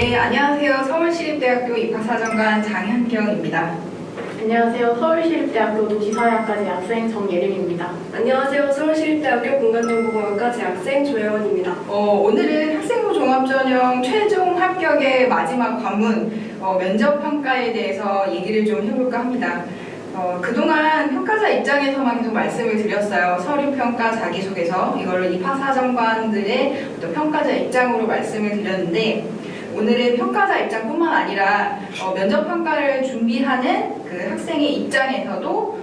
네, 안녕하세요. 서울시립대학교 입학사정관 장현경입니다. 안녕하세요. 서울시립대학교 도시사회학과 재학생 정예림입니다. 안녕하세요. 서울시립대학교 공간정보공학과 재학생 조혜원입니다. 오늘은 학생부 종합전형 최종 합격의 마지막 관문 면접평가에 대해서 얘기를 좀 해볼까 합니다. 그동안 평가자 입장에서만 계속 말씀을 드렸어요. 서류평가, 자기소개서, 이걸로 입학사정관들의 어떤 평가자 입장으로 말씀을 드렸는데, 오늘은 평가자 입장뿐만 아니라 면접평가를 준비하는 그 학생의 입장에서도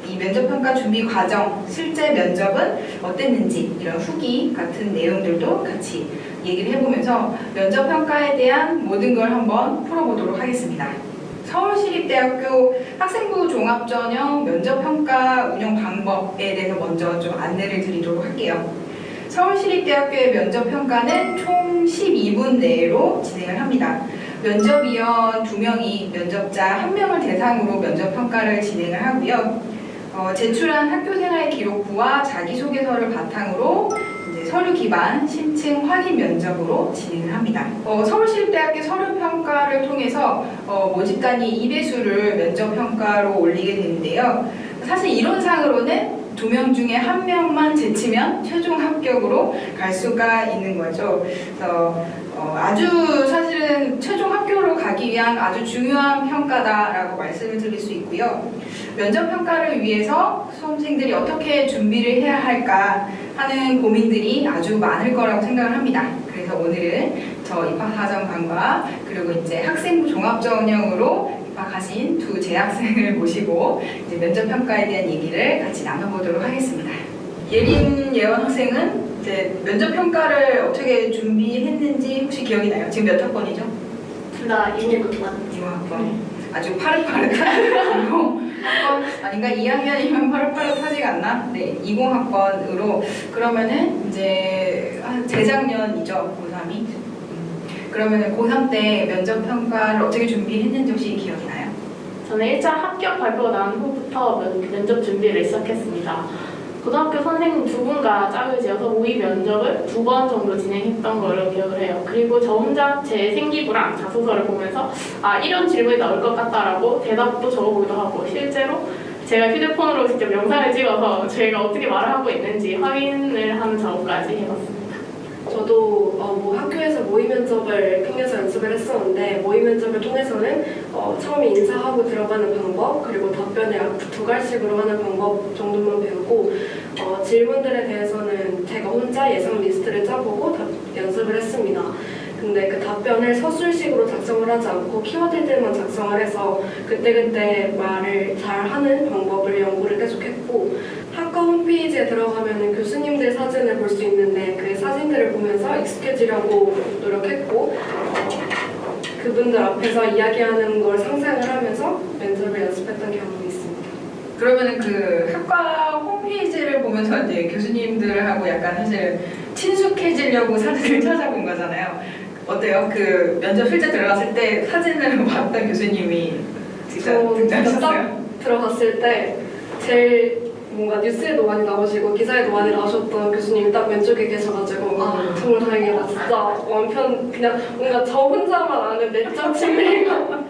이 면접평가 준비 과정, 실제 면접은 어땠는지 이런 후기 같은 내용들도 같이 얘기를 해보면서 면접평가에 대한 모든 걸 한번 풀어보도록 하겠습니다. 서울시립대학교 학생부 종합전형 면접평가 운영 방법에 대해서 먼저 좀 안내를 드리도록 할게요. 서울시립대학교의 면접평가는 총 12분 내로 진행을 합니다. 면접위원 2명이 면접자 1명을 대상으로 면접평가를 진행을 하고요. 제출한 학교생활 기록부와 자기소개서를 바탕으로 이제 서류 기반 심층 확인 면접으로 진행을 합니다. 서울시립대학교 서류평가를 통해서 모집단이 2배수를 면접평가로 올리게 되는데요. 사실 이론상으로는 2명 중에 1명만 제치면 최종 합격으로 갈 수가 있는 거죠. 그래서 아주 사실은 최종 합격으로 가기 위한 아주 중요한 평가다라고 말씀을 드릴 수 있고요. 면접 평가를 위해서 수험생들이 어떻게 준비를 해야 할까 하는 고민들이 아주 많을 거라고 생각을 합니다. 그래서 오늘은 저 입학사정관과 그리고 이제 학생부 종합전형으로 입학하신 두 재학생을 모시고 이제 면접 평가에 대한 얘기를 같이 나눠보도록 하겠습니다. 예원 학생은 이제 면접 평가를 어떻게 준비했는지 혹시 기억이 나요? 지금 몇 학번이죠? 둘 다 20학번. 2학번. 아주 파릇파릇한 20학번 아닌가? 2학년이면 파릇파릇하지가 않나? 네, 20학번으로 그러면은 이제 재작년이죠, 고3이. 그러면은 고3 때 면접 평가를 어떻게 준비했는지 혹시 기억이 나요? 저는 1차 합격 발표가 난 후부터 면접 준비를 시작했습니다. 고등학교 선생님 2분과 짝을 지어서 모의 면접을 2번 정도 진행했던 걸로 기억을 해요. 그리고 저 혼자 제 생기부랑 자소서를 보면서 이런 질문이 나올 것 같다라고 대답도 적어보기도 하고, 실제로 제가 휴대폰으로 직접 영상을 찍어서 저희가 어떻게 말을 하고 있는지 확인을 하는 작업까지 해봤습니다. 저도 학교에서 모의 면접을 통해서 연습을 했었는데, 모의 면접을 통해서는 처음에 인사하고 들어가는 방법, 그리고 답변을 두 갈식으로 하는 방법 정도만 배우고, 질문들에 대해서는 제가 혼자 예상 리스트를 짜보고 연습을 했습니다. 근데 그 답변을 서술식으로 작성을 하지 않고 키워드들만 작성을 해서 그때그때 말을 잘 하는 방법을 연구를 계속했고, 학과 홈페이지에 들어가면 교수님들 사진을 볼 수 있는데 그 사진들을 보면서 익숙해지려고 노력했고, 그분들 앞에서 이야기하는 걸 상상을 하면서 면접을 연습했던 경험이 있습니다. 그러면은 그 학과 홈페이지를 보면서 이제 교수님들하고 약간 사실 친숙해지려고 사진을 찾아본 거잖아요. 어때요? 그 면접 실제 들어갔을 때 사진을 봤던 교수님이 진짜 등장하셨어요? 딱 들어갔을 때 제일 뭔가 뉴스에도 많이 나오시고 기사에도 많이 나오셨던 교수님이 딱 왼쪽에 계셔가지고 정말 다행이다. 진짜 완편 그냥 뭔가 저 혼자만 아는 내적 친밀감.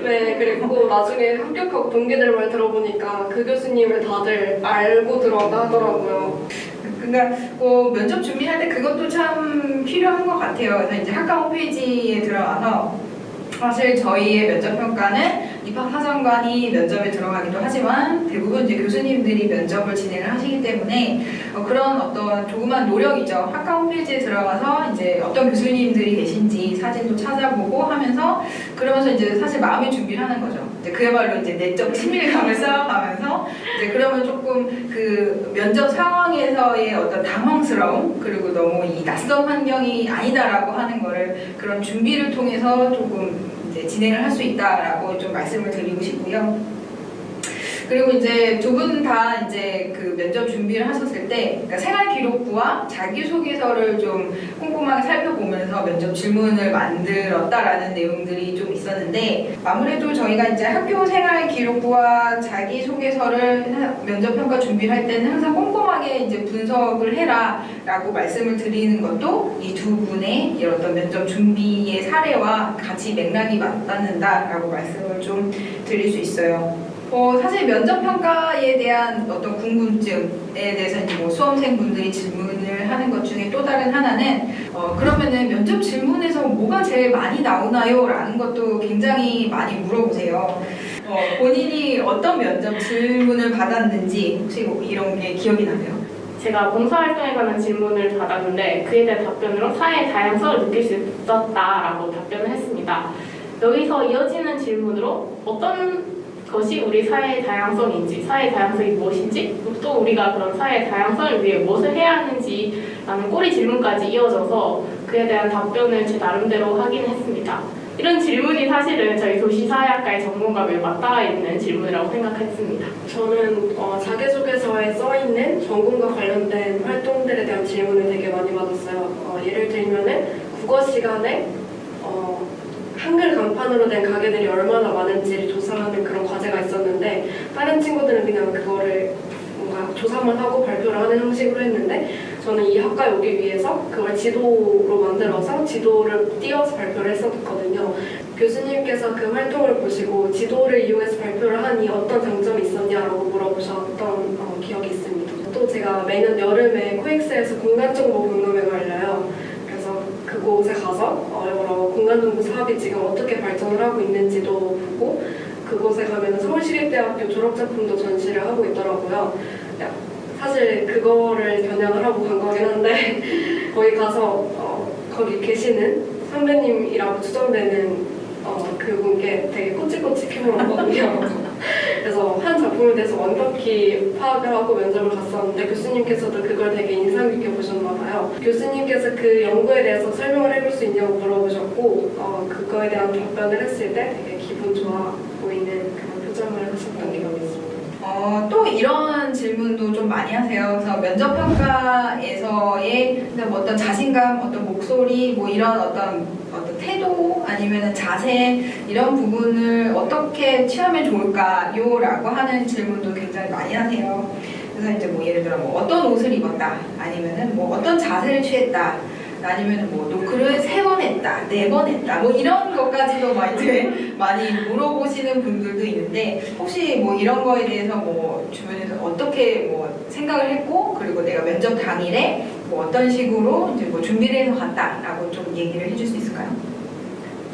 네, 그리고 나중에 합격하고 동기들 말 들어보니까 그 교수님을 다들 알고 들어간다 하더라고요. 그러니까 면접 준비할 때 그것도 참 필요한 것 같아요. 그래서 이제 학과 홈페이지에 들어가서 사실 저희의 면접 평가는 입학사정관이 면접에 들어가기도 하지만 대부분 이제 교수님들이 면접을 진행을 하시기 때문에 그런 어떤 조그만 노력이죠. 학과 홈페이지에 들어가서 이제 어떤 교수님들이 계신지 사진도 찾아보고 하면서, 그러면서 이제 사실 마음의 준비를 하는 거죠. 이제 그야말로 이제 내적 친밀감을 쌓아가면서 이제 그러면 조금 그 면접 상황에서의 어떤 당황스러움, 그리고 너무 이 낯선 환경이 아니다라고 하는 거를 그런 준비를 통해서 조금 이제 진행을 할 수 있다라고 좀 말씀을 드리고 싶고요. 그리고 이제 두 분 다 이제 그 면접 준비를 하셨을 때, 그러니까 생활기록부와 자기소개서를 좀 꼼꼼하게 살펴보면서 면접 질문을 만들었다라는 내용들이 좀 있었는데, 아무래도 저희가 이제 학교 생활기록부와 자기소개서를 면접평가 준비를 할 때는 항상 꼼꼼하게 이제 분석을 해라라고 말씀을 드리는 것도 이 두 분의 이 어떤 면접 준비의 사례와 같이 맥락이 맞닿는다라고 말씀을 좀 드릴 수 있어요. 사실 면접평가에 대한 어떤 궁금증에 대해서 이제 뭐 수험생분들이 질문을 하는 것 중에 또 다른 하나는 그러면은 면접 질문에서 뭐가 제일 많이 나오나요? 라는 것도 굉장히 많이 물어보세요. 본인이 어떤 면접 질문을 받았는지 혹시 뭐 이런 게 기억이 나세요? 제가 봉사활동에 관한 질문을 받았는데 그에 대한 답변으로 사회의 다양성을 느낄 수 있었다라고 답변을 했습니다. 여기서 이어지는 질문으로 어떤 것이 우리 사회의 다양성인지, 사회의 다양성이 무엇인지, 또 우리가 그런 사회의 다양성을 위해 무엇을 해야 하는지라는 꼬리 질문까지 이어져서 그에 대한 답변을 제 나름대로 하긴 했습니다. 이런 질문이 사실은 저희 도시사회학과의 전공과 맞닿아 있는 질문이라고 생각했습니다. 저는 자기소개서에 써있는 전공과 관련된 활동들에 대한 질문을 되게 많이 받았어요. 예를 들면은 국어 시간에 한글 간판으로 된 가게들이 얼마나 많은지를 조사하는 그런 과제가 있었는데 다른 친구들은 그냥 그거를 뭔가 조사만 하고 발표를 하는 형식으로 했는데 저는 이 학과에 오기 위해서 그걸 지도로 만들어서 지도를 띄워서 발표를 했었거든요. 교수님께서 그 활동을 보시고 지도를 이용해서 발표를 하니 어떤 장점이 있었냐라고 물어보셨던 기억이 있습니다. 또 제가 매년 여름에 코엑스에서 공간정보 박람회가 열려요. 그래서 그곳에 가서 여러 공간정보 사업이 지금 어떻게 발전을 하고 있는지도 보고 그곳에 가면 서울시립대학교 졸업작품도 전시를 하고 있더라고요. 사실 그거를 겨냥을 하고 간 거긴 한데 거기 가서 거기 계시는 선배님이라고 추정되는 그분께 되게 꼬치꼬치 캐물었거든요. 그래서 한 작품에 대해서 완벽히 파악을 하고 면접을 갔었는데 교수님께서도 그걸 되게 인상 깊게 보셨나 봐요. 교수님께서 그 연구에 대해서 설명을 해볼 수 있냐고 물어보셨고 그거에 대한 답변을 했을 때 되게 기분 좋아 보이는 그런 표정을 하셨던 기억이 있습니다. 또 이런 질문도 좀 많이 하세요. 그래서 면접평가에서의 뭐 어떤 자신감, 어떤 목소리, 뭐 이런 어떤 태도 아니면 자세 이런 부분을 어떻게 취하면 좋을까요? 라고 하는 질문도 굉장히 많이 하세요. 그래서 이제 뭐 예를 들어 뭐 어떤 옷을 입었다, 아니면은 뭐 어떤 자세를 취했다, 아니면 뭐 노크를 3번 했다, 4번 했다, 뭐 이런 것까지도 막 이제 많이 물어보시는 분들도 있는데 혹시 뭐 이런 거에 대해서 뭐 주변에서 어떻게 뭐 생각을 했고 그리고 내가 면접 당일에 뭐 어떤 식으로 이제 뭐 준비를 해서 갔다라고 좀 얘기를 해줄 수 있을까요?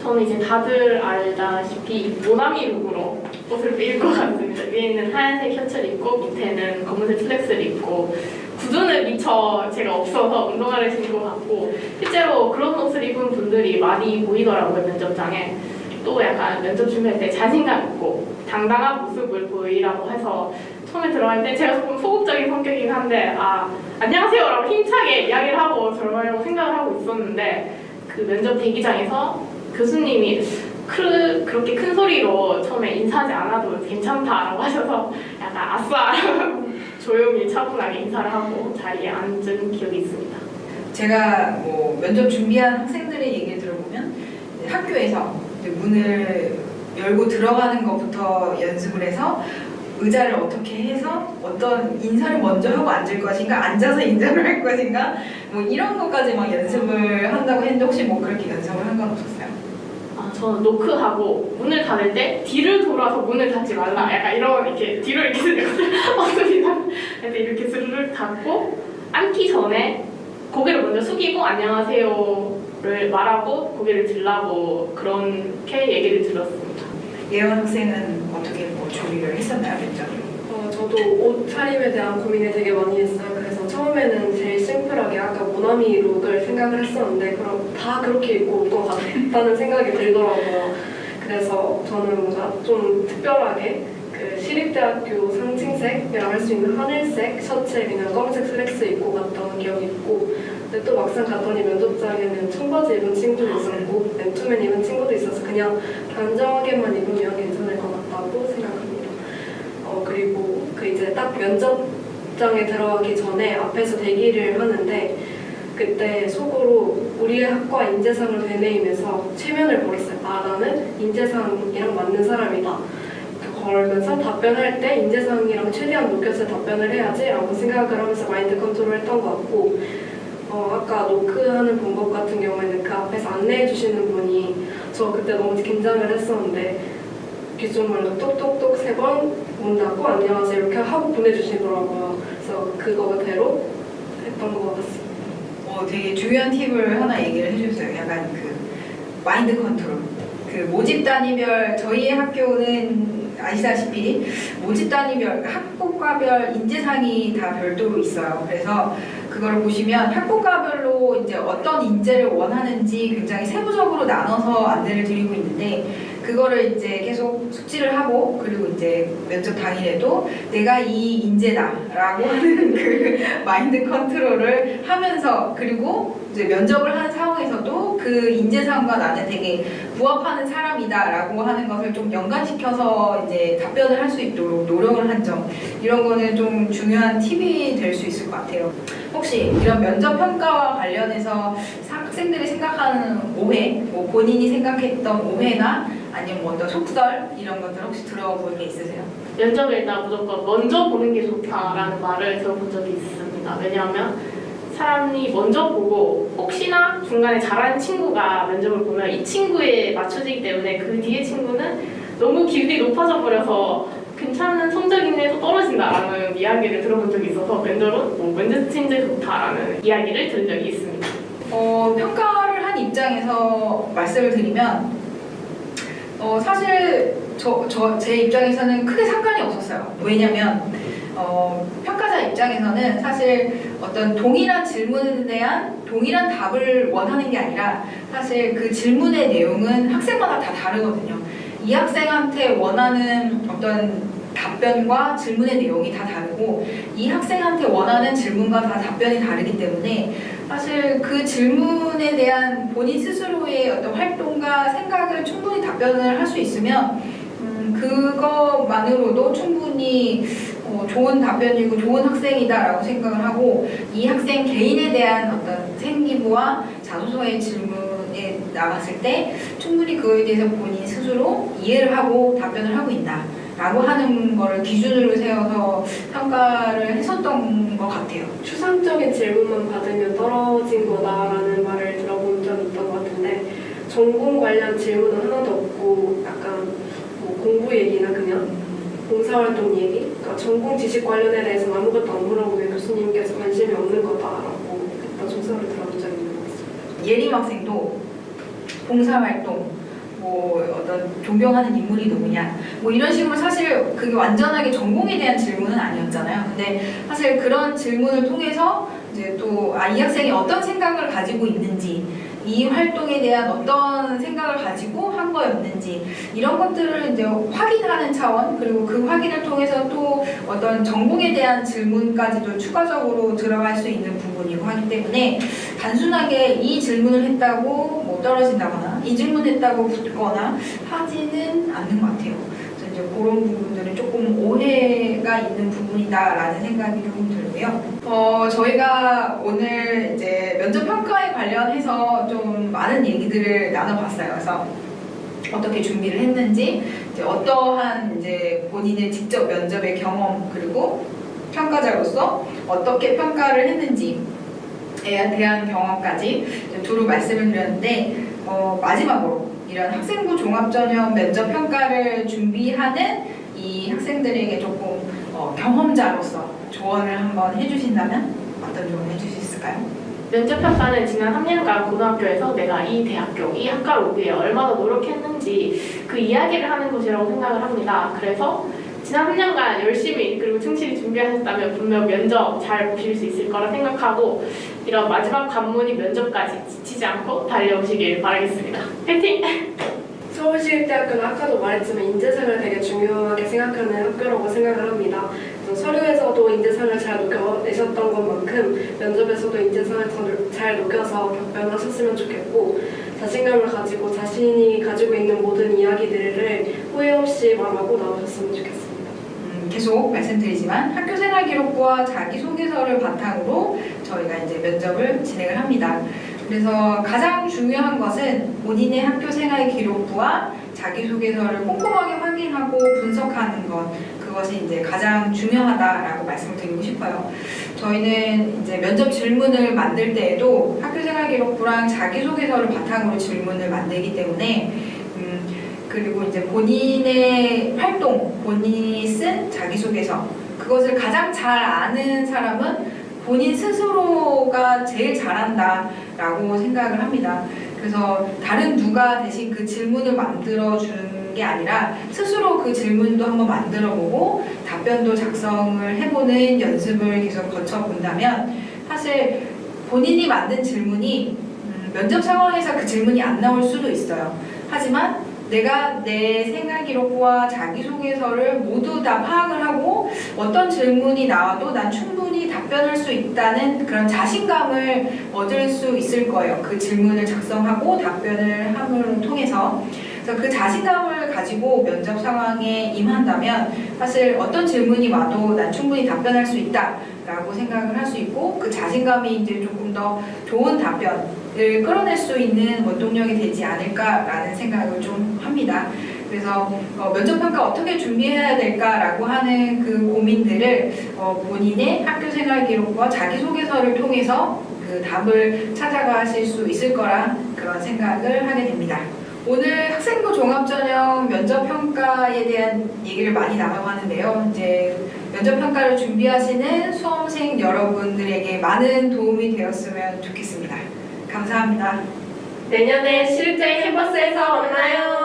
저는 이제 다들 알다시피 모나미 룩으로 옷을 입고 갔습니다. 위에는 하얀색 셔츠를 입고 밑에는 검은색 슬랙스를 입고 구두는 미처 제가 없어서 운동화를 신고 갔고 실제로 그런 옷을 입은 분들이 많이 보이더라고요, 면접장에. 또 약간 면접 준비할 때 자신감 있고 당당한 모습을 보이라고 해서 처음에 들어갈 때 제가 조금 소극적인 성격이긴 한데 안녕하세요 라고 힘차게 이야기를 하고 들어가려고 생각을 하고 있었는데 그 면접 대기장에서 교수님이 그렇게 큰 소리로 처음에 인사하지 않아도 괜찮다라고 하셔서 약간 아싸 조용히 차분하게 인사를 하고 자리에 앉은 기억이 있습니다. 제가 뭐 면접 준비한 학생들의 얘기를 들어보면 학교에서 이제 문을 열고 들어가는 것부터 연습을 해서 의자를 어떻게 해서 어떤 인사를 먼저 하고 앉을 것인가, 앉아서 인사를 할 것인가, 뭐 이런 것까지 막 연습을 한다고 했는데 혹시 뭐 그렇게 연습을 한 건 없었어요? 저는 노크하고 문을 닫을 때 뒤를 돌아서 문을 닫지 말라 약간 이런 이렇게 뒤로 이렇게 없습니다. 그래서 이렇게 스르륵 닫고 앉기 전에 고개를 먼저 숙이고 안녕하세요를 말하고 고개를 들라고 그렇게 얘기를 들었습니다. 예원 학생은 어떻게 뭐 준비를 했었나요, 면접을? 저도 옷 차림에 대한 고민을 되게 많이 했어요. 그래서 처음에는 제일 심플하게 아까 모나미 룩을 생각을 했었는데 그럼 다 그렇게 입고 올 것 같다는 생각이 들더라고요. 그래서 저는 뭔가 좀 특별하게 그 시립대학교 상징색이라고 할 수 있는 하늘색 셔츠에 그냥 검은색 슬랙스 입고 갔던 기억이 있고 근데 또 막상 갔더니 면접장에는 청바지 입은 친구도 있었고 맨투맨 입은 친구도 있어서 그냥 단정하게만 입으면 괜찮을 것 같다고 생각합니다. 그리고 그 이제 딱 면접장에 들어가기 전에 앞에서 대기를 하는데 그때 속으로 우리 학과 인재상을 되뇌이면서 체면을 걸었어요. 아, 나는 인재상이랑 맞는 사람이다. 걸면서 답변할 때 인재상이랑 최대한 녹여서 답변을 해야지라고 생각을 하면서 마인드 컨트롤 했던 것 같고 아까 노크하는 방법 같은 경우에는 그 앞에서 안내해 주시는 분이 저 그때 너무 긴장을 했었는데 귓속말로 똑똑똑 3번 문 닫고 안녕하세요 이렇게 하고 보내주시더라고요. 그래서 그거대로 했던 것 같습니다. 되게 중요한 팁을 하나 얘기를 해주셨어요. 약간 그 마인드 컨트롤. 그 모집 단위별 저희 학교는 아시다시피 모집 단위별 학부과별 인재상이 다 별도로 있어요. 그래서 그걸 보시면 학부과별로 이제 어떤 인재를 원하는지 굉장히 세부적으로 나눠서 안내를 드리고 있는데 그거를 이제 계속 숙지를 하고 그리고 이제 면접 당일에도 내가 이 인재다라고 하는 그 마인드 컨트롤을 하면서 그리고 이제 면접을 하는 상황에서도 그 인재상과 나는 되게 부합하는 사람이다라고 하는 것을 좀 연관시켜서 이제 답변을 할 수 있도록 노력을 한 점 이런 거는 좀 중요한 팁이 될 수 있을 것 같아요. 혹시 이런 면접 평가와 관련해서 학생들이 생각하는 오해, 뭐 본인이 생각했던 오해나 아니면 뭐 어떤 속설 이런 것들 혹시 들어본 게 있으세요? 면접에 일단 무조건 먼저 보는 게 좋다라는 말을 들어본 적이 있습니다. 왜냐하면 사람이 먼저 보고 혹시나 중간에 잘하는 친구가 면접을 보면 이 친구에 맞춰지기 때문에 그 뒤에 친구는 너무 기분이 높아져 버려서 괜찮은 성적인데도 떨어진다라는 이야기를 들어본 적이 있어서 면접은 면접 친제 좋다라는 이야기를 들은 적이 있습니다. 평가를 한 입장에서 말씀을 드리면 사실 제 입장에서는 크게 상관이 없었어요. 왜냐면 평가자 입장에서는 사실 어떤 동일한 질문에 대한 동일한 답을 원하는 게 아니라 사실 그 질문의 내용은 학생마다 다 다르거든요. 이 학생한테 원하는 어떤 답변과 질문의 내용이 다 다르고 이 학생한테 원하는 질문과 다 답변이 다르기 때문에 사실 그 질문에 대한 본인 스스로의 어떤 활동과 생각을 충분히 답변을 할 수 있으면 그것만으로도 충분히 좋은 답변이고 좋은 학생이다라고 생각을 하고 이 학생 개인에 대한 어떤 생기부와 자소서의 질문에 나갔을 때 충분히 그거에 대해서 본인 스스로 이해를 하고 답변을 하고 있다 라고 하는 거를 기준으로 세워서 평가를 했었던 것 같아요. 추상적인 질문만 받으면 떨어진 거다라는 말을 들어본 적이 있던 것 같은데 전공 관련 질문은 하나도 없고 약간 뭐 공부 얘기나 그냥 봉사활동 얘기? 그러니까 전공 지식 관련에 대해서는 아무것도 안 물어보고 교수님께서 관심이 없는 거다라고 했던 조사를 들어본 적이 있는 것 같습니다. 예림 학생도 봉사활동 뭐 어떤 존경하는 인물이 누구냐 뭐 이런 식으로 사실 그게 완전하게 전공에 대한 질문은 아니었잖아요. 근데 사실 그런 질문을 통해서 이제 또 이 학생이 어떤 생각을 가지고 있는지 이 활동에 대한 어떤 생각을 가지고 한 거였는지 이런 것들을 이제 확인하는 차원 그리고 그 확인을 통해서 또 어떤 전공에 대한 질문까지도 추가적으로 들어갈 수 있는 부분이고 하기 때문에 단순하게 이 질문을 했다고 뭐 떨어진다거나 이 질문했다고 붙거나 하지는 않는 것 같아요. 그래서 이제 그런 부분들은 조금 오해가 있는 부분이다라는 생각이 조금 들고요. 저희가 오늘 이제 면접 평가에 관련해서 좀 많은 얘기들을 나눠봤어요. 그래서 어떻게 준비를 했는지, 이제 어떠한 이제 본인의 직접 면접의 경험 그리고 평가자로서 어떻게 평가를 했는지에 대한 경험까지 두루 말씀을 드렸는데 마지막으로 이런 학생부 종합전형 면접 평가를 준비하는 이 학생들에게 조금 경험자로서 조언을 한번 해주신다면 어떤 조언 해주실 수 있을까요? 면접 평가는 지난 3년간 고등학교에서 내가 이 대학교, 이 학과를 오기 위해 얼마나 노력했는지 그 이야기를 하는 것이라고 생각을 합니다. 그래서 지난 3년간 열심히 그리고 충실히 준비하셨다면 분명 면접 잘 보실 수 있을 거라 생각하고 이런 마지막 관문인 면접까지 지치지 않고 달려오시길 바라겠습니다. 화이팅! 서울시립대학교는 아까도 말했지만 인재상을 되게 중요하게 생각하는 학교라고 생각을 합니다. 그래서 서류에서도 인재상을 잘 녹여내셨던 것만큼 면접에서도 인재상을 잘 녹여서 답변하셨으면 좋겠고 자신감을 가지고 자신이 가지고 있는 모든 이야기들을 후회 없이 말하고 나오셨으면 좋겠습니다. 계속 말씀드리지만 학교생활기록부와 자기소개서를 바탕으로 저희가 이제 면접을 진행을 합니다. 그래서 가장 중요한 것은 본인의 학교생활기록부와 자기소개서를 꼼꼼하게 확인하고 분석하는 것, 그것이 이제 가장 중요하다라고 말씀을 드리고 싶어요. 저희는 이제 면접 질문을 만들 때에도 학교생활기록부랑 자기소개서를 바탕으로 질문을 만들기 때문에 그리고 이제 본인의 활동, 본인이 쓴 자기소개서, 그것을 가장 잘 아는 사람은 본인 스스로가 제일 잘한다라고 생각을 합니다. 그래서 다른 누가 대신 그 질문을 만들어주는 게 아니라 스스로 그 질문도 한번 만들어보고 답변도 작성을 해보는 연습을 계속 거쳐본다면 사실 본인이 만든 질문이 면접 상황에서 그 질문이 안 나올 수도 있어요. 하지만 내가 내 생활기록부와 자기소개서를 모두 다 파악을 하고 어떤 질문이 나와도 난 충분히 답변할 수 있다는 그런 자신감을 얻을 수 있을 거예요. 그 질문을 작성하고 답변을 함을 통해서. 그래서 그 자신감을 가지고 면접 상황에 임한다면 사실 어떤 질문이 와도 난 충분히 답변할 수 있다라고 생각을 할 수 있고, 그 자신감이 이제 조금 더 좋은 답변을 끌어낼 수 있는 원동력이 되지 않을까라는 생각을 좀 합니다. 그래서 면접평가 어떻게 준비해야 될까라고 하는 그 고민들을 본인의 학교생활 기록과 자기소개서를 통해서 그 답을 찾아가실 수 있을 거라 그런 생각을 하게 됩니다. 오늘 학생부 종합전형 면접평가에 대한 얘기를 많이 나눠봤는데요. 이제 면접평가를 준비하시는 수험생 여러분들에게 많은 도움이 되었으면 좋겠습니다. 감사합니다. 내년에 실제 캠퍼스에서 만나요.